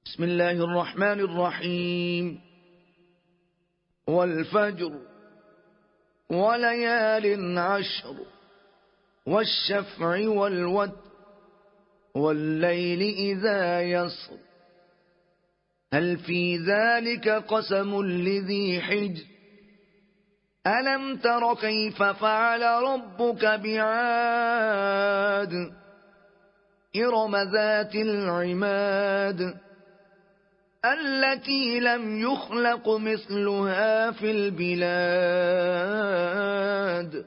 بسم الله الرحمن الرحيم. والفجر وليال عشر والشفع والوتر والليل إذا يسر هل في ذلك قسم لذي حجر ألم تر كيف فعل ربك بعاد إرم ذات العماد التي لم يخلق مثلها في البلاد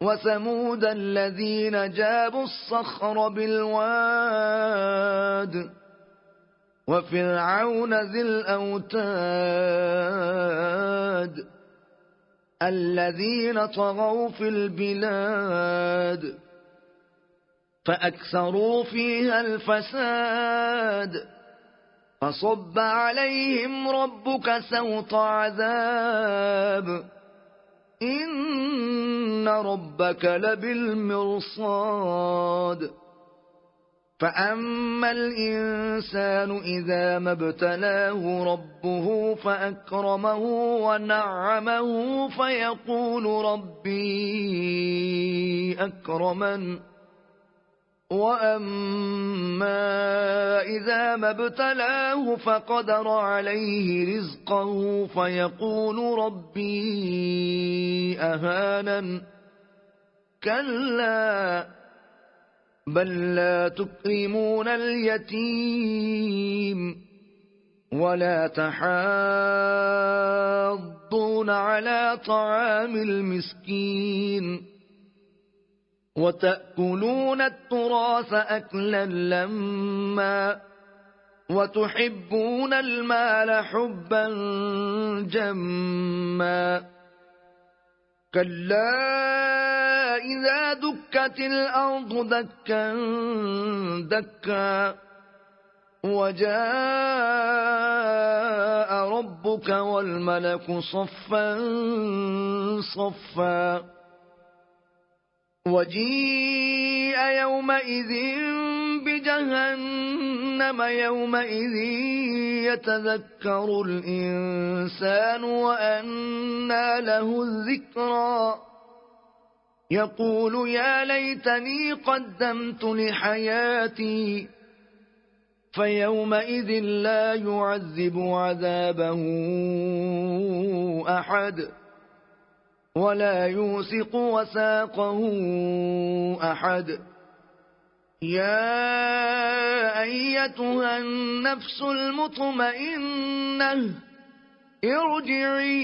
وثمود الذين جابوا الصخر بالواد وفرعون ذي الأوتاد الذين طغوا في البلاد فأكثروا فيها الفساد فصب عليهم ربك سوط عذاب إن ربك لبالمرصاد فأما الإنسان إذا ما ابتلاه ربه فأكرمه ونعمه فيقول ربي أكرمن وأما إذا ما ابتلاه فقدر عليه رزقه فيقول ربي أهانن كلا بل لا تكرمون اليتيم ولا تحاضون على طعام المسكين وتأكلون التراث أكلا لما وتحبون المال حبا جما كلا إذا دكت الأرض دكا دكا وجاء ربك والملك صفا صفا وجيء يومئذ بجهنم يومئذ يتذكر الإنسان وأنى له الذكرى يقول يا ليتني قدمت لحياتي فيومئذ لا يعذب عذابه أحد ولا يوثق وثاقه أحد يا أيتها النفس المطمئنة ارجعي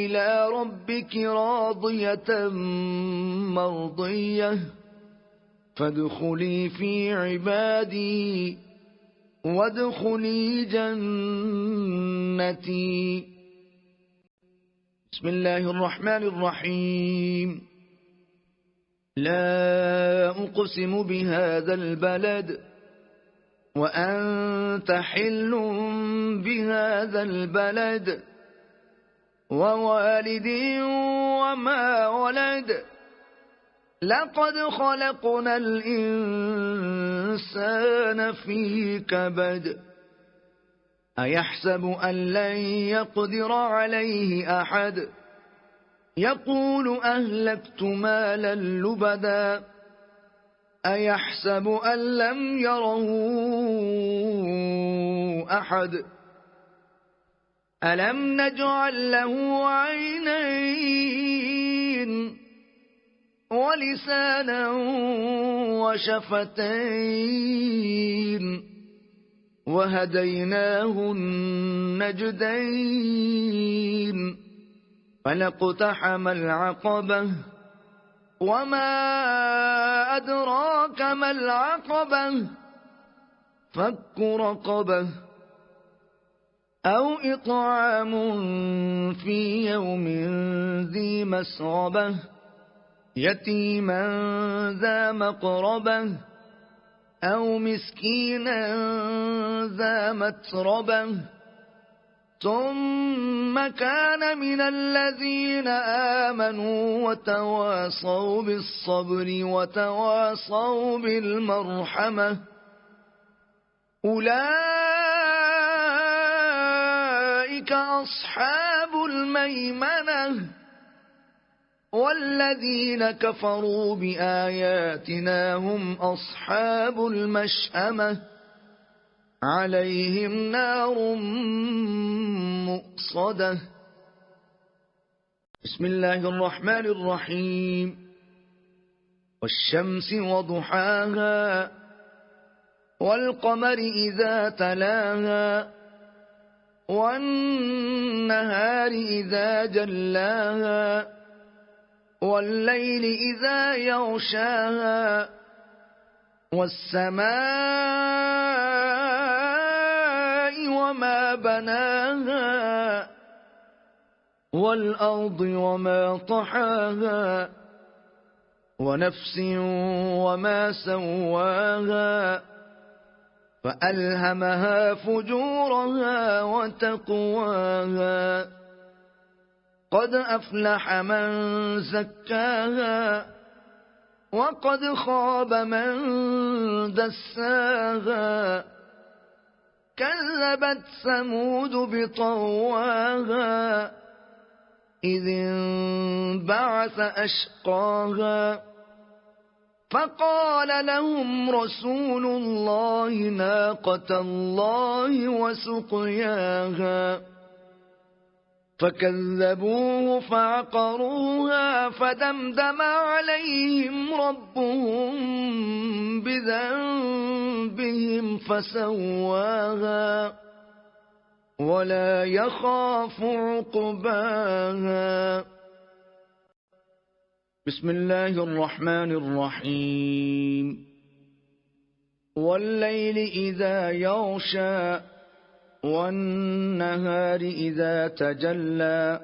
إلى ربك راضية مرضية فادخلي في عبادي وادخلي جنتي. بسم الله الرحمن الرحيم. لا أقسم بهذا البلد وأنت حل بهذا البلد ووالد وما ولد لقد خلقنا الإنسان في كبد أيحسب أن لن يقدر عليه أحد يقول أهلكت مالا لبدا أيحسب أن لم يره أحد ألم نجعل له عينين ولسانا وشفتين وهديناه النجدين فلاقتحم العقبة وما أدراك ما العقبة فك رقبة أو إطعام في يوم ذي مسغبة يتيما ذا مقربة أو مسكينا ذا متربة ثم كان من الذين آمنوا وتواصوا بالصبر وتواصوا بالمرحمة أولئك أصحاب الميمنة والذين كفروا بآياتنا هم أصحاب المشأمة عليهم نار مؤصدة. بسم الله الرحمن الرحيم. والشمس وضحاها والقمر إذا تلاها والنهار إذا جلاها والليل إذا يغشاها والسماء وما بناها والأرض وما طحاها ونفس وما سواها فألهمها فجورها وتقواها قد أفلح من زكاها وقد خاب من دساها كذبت ثمود بطواها إذ انبعث أشقاها فقال لهم رسول الله ناقة الله وسقياها فكذبوه فعقروها فدمدم عليهم ربهم بذنبهم فسواها ولا يخاف عقباها. بسم الله الرحمن الرحيم. والليل إذا يغشى والنهار إذا تجلى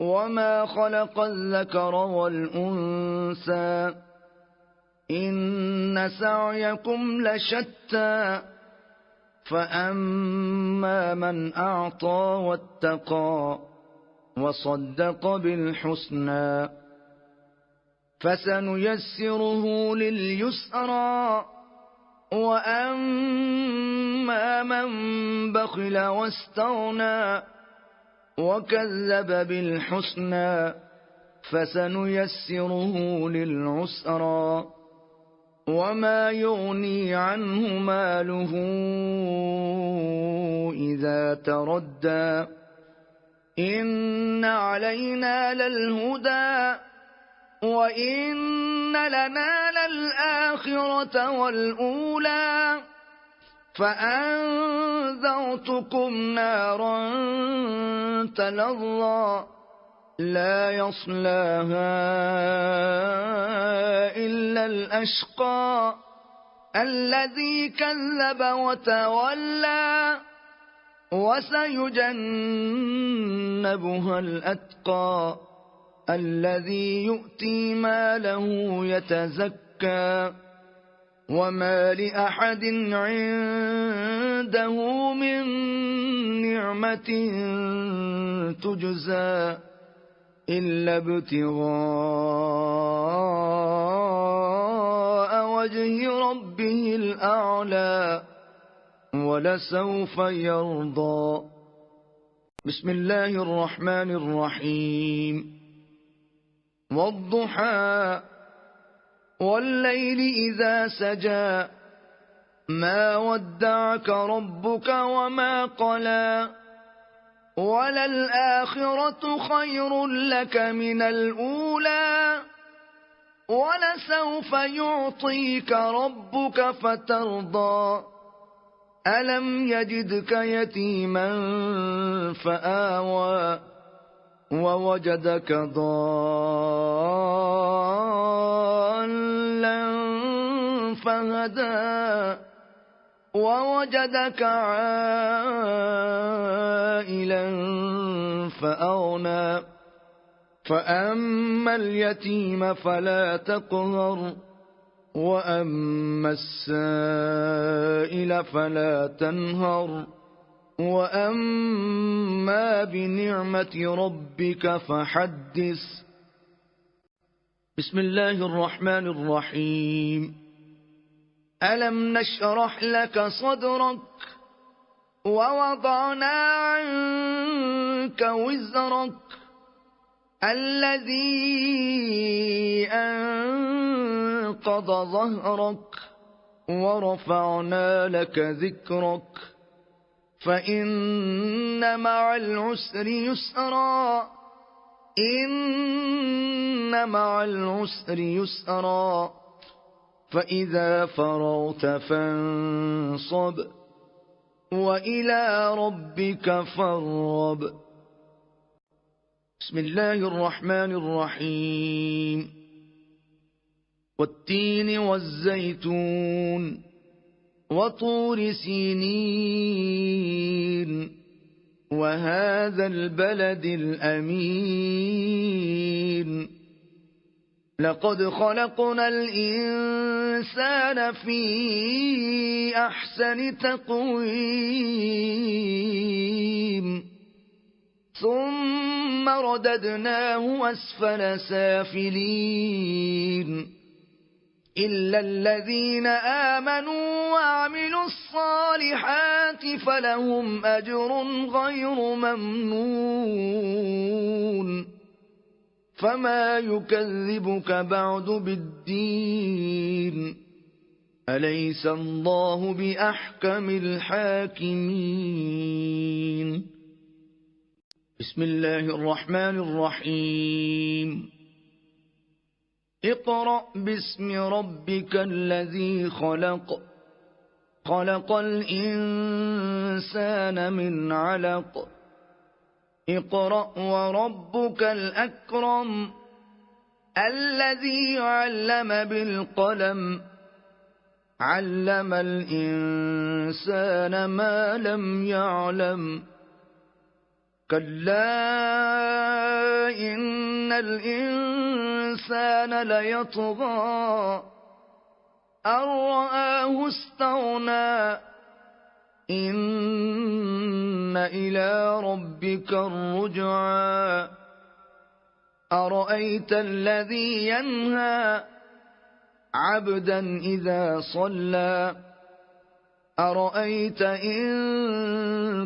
وما خلق الذكر والأنثى إن سعيكم لشتى فأما من أعطى واتقى وصدق بالحسنى فسنيسره لليسرى وأما من بخل واستغنى وكذب بالحسنى فسنيسره للعسرى وما يغني عنه ماله إذا تردى إن علينا للهدى وإن لنا للآخرة والأولى فأنذرتكم نارا تلظى لا يصلاها إلا الأشقى الذي كذب وتولى وسيجنبها الأتقى الذي يؤتي ماله يتزكى وما لأحد عنده من نعمة تجزى إلا ابتغاء وجه ربه الأعلى ولسوف يرضى. بسم الله الرحمن الرحيم. والضحى والليل إذا سجى ما ودعك ربك وما قلى وللآخرة خير لك من الأولى ولسوف يعطيك ربك فترضى ألم يجدك يتيما فآوى ووجدك ضالا فهدى ووجدك عائلا فأغنى فأما اليتيم فلا تقهر وأما السائل فلا تنهر وأما بنعمة ربك فحدث. بسم الله الرحمن الرحيم. ألم نشرح لك صدرك ووضعنا عنك وزرك الذي أنقض ظهرك ورفعنا لك ذكرك فإن مع العسر يسرا إن مع العسر يسرا فإذا فرغت فانصب وإلى ربك فارغب. بسم الله الرحمن الرحيم. والتين والزيتون وطور سينين وهذا البلد الأمين لقد خلقنا الإنسان في أحسن تقويم ثم رددناه أسفل سافلين إلا الذين آمنوا وعملوا الصالحات فلهم أجر غير ممنون فما يكذبك بعد بالدين أليس الله بأحكم الحاكمين. بسم الله الرحمن الرحيم. اقرأ باسم ربك الذي خلق خلق الإنسان من علق اقرأ وربك الأكرم الذي علم بالقلم علم الإنسان ما لم يعلم كلا إن الإنسان ليطغى أن رآه استغنى إن إلى ربك الرجعى أرأيت الذي ينهى عبدا إذا صلى أرأيت إن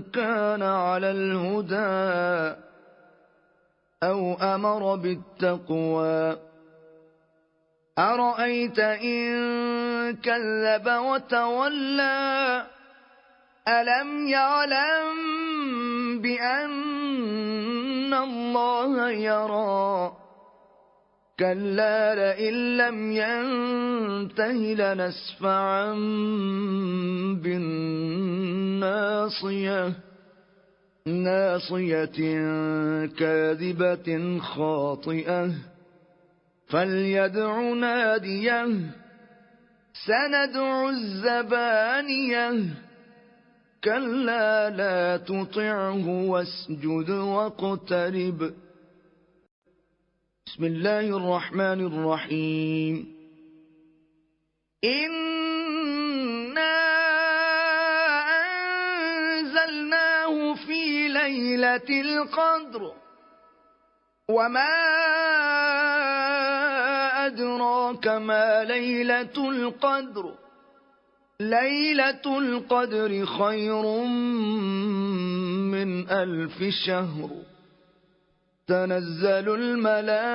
كان على الهدى أو أمر بالتقوى أرأيت إن كذب وتولى ألم يعلم بأن الله يرى كلا لئن لم ينته لنسفعا بالناصية ناصية كاذبة خاطئة فليدع ناديه سندع الزبانية كلا لا تطعه واسجد واقترب. بسم الله الرحمن الرحيم. إنا أنزلناه في ليلة القدر وما أدراك ما ليلة القدر ليلة القدر خير من 1000 شهر تنزل الملائكة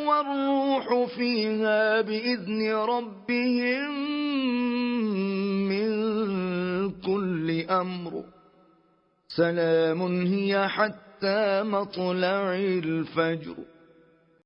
والروح فيها بإذن ربهم من كل أمر سلام هي حتى مطلع الفجر.